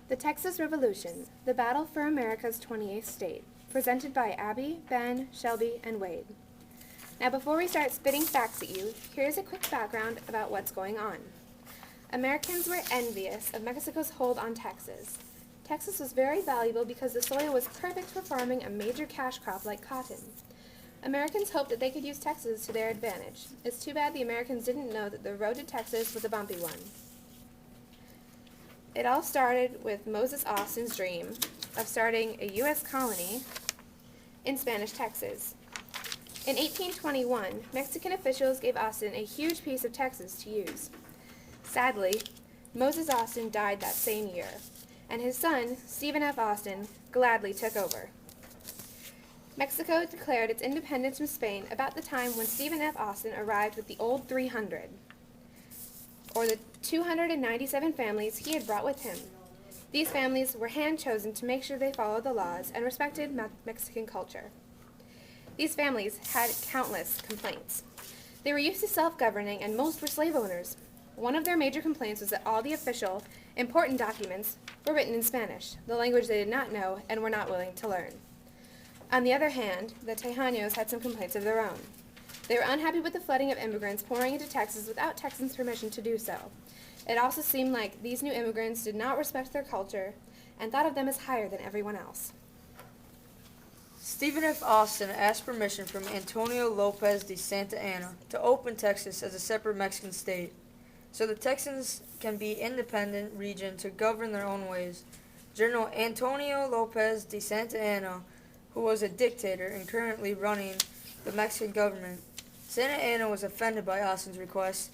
The Texas Revolution, the battle for America's 28th state, presented by Abby, Ben, Shelby, and Wade. Now before we start spitting facts at you, here's a quick background about what's going on. Americans were envious of Mexico's hold on Texas. Texas was very valuable because the soil was perfect for farming a major cash crop like cotton. Americans hoped that they could use Texas to their advantage. It's too bad the Americans didn't know that the road to Texas was a bumpy one. It all started with Moses Austin's dream of starting a U.S. colony in Spanish Texas. In 1821, Mexican officials gave Austin a huge piece of Texas to use. Sadly, Moses Austin died that same year, and his son, Stephen F. Austin, gladly took over. Mexico declared its independence from Spain about the time when Stephen F. Austin arrived with the Old 300, or the 297 families he had brought with him. These families were hand-chosen to make sure they followed the laws and respected Mexican culture. These families had countless complaints. They were used to self-governing, and most were slave owners. One of their major complaints was that all the official, important documents were written in Spanish, the language they did not know and were not willing to learn. On the other hand, the Tejanos had some complaints of their own. They were unhappy with the flooding of immigrants pouring into Texas without Texans' permission to do so. It also seemed like these new immigrants did not respect their culture and thought of them as higher than everyone else. Stephen F. Austin asked permission from Antonio Lopez de Santa Anna to open Texas as a separate Mexican state, so the Texans can be an independent region to govern their own ways. General Antonio Lopez de Santa Anna, who was a dictator and currently running the Mexican government, Santa Anna was offended by Austin's request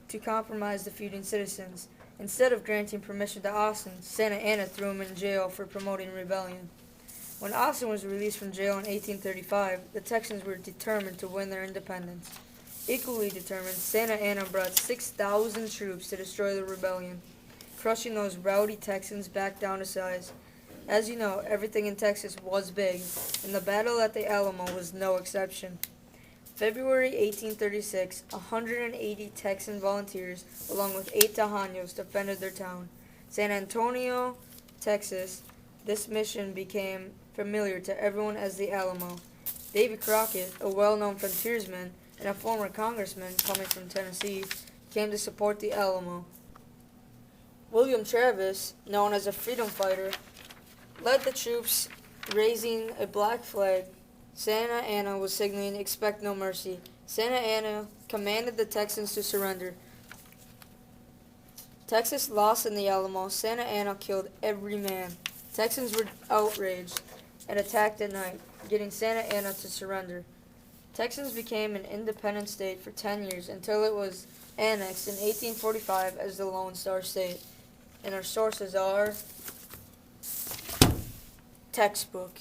to compromise the feuding citizens. Instead of granting permission to Austin, Santa Anna threw him in jail for promoting rebellion. When Austin was released from jail in 1835, the Texans were determined to win their independence. Equally determined, Santa Anna brought 6,000 troops to destroy the rebellion, crushing those rowdy Texans back down to size. As you know, everything in Texas was big, and the battle at the Alamo was no exception. February 1836, 180 Texan volunteers, along with 8 Tejanos, defended their town, San Antonio, Texas. This mission became familiar to everyone as the Alamo. Davy Crockett, a well-known frontiersman and a former congressman coming from Tennessee, came to support the Alamo. William Travis, known as a freedom fighter, led the troops, raising a black flag. Santa Anna was signaling "Expect no mercy." Santa Anna commanded the Texans to surrender. Texas lost in the Alamo. Santa Anna killed every man. Texans were outraged and attacked at night, getting Santa Anna to surrender. Texas became an independent state for 10 years until it was annexed in 1845 as the Lone Star State. And our sources are textbook.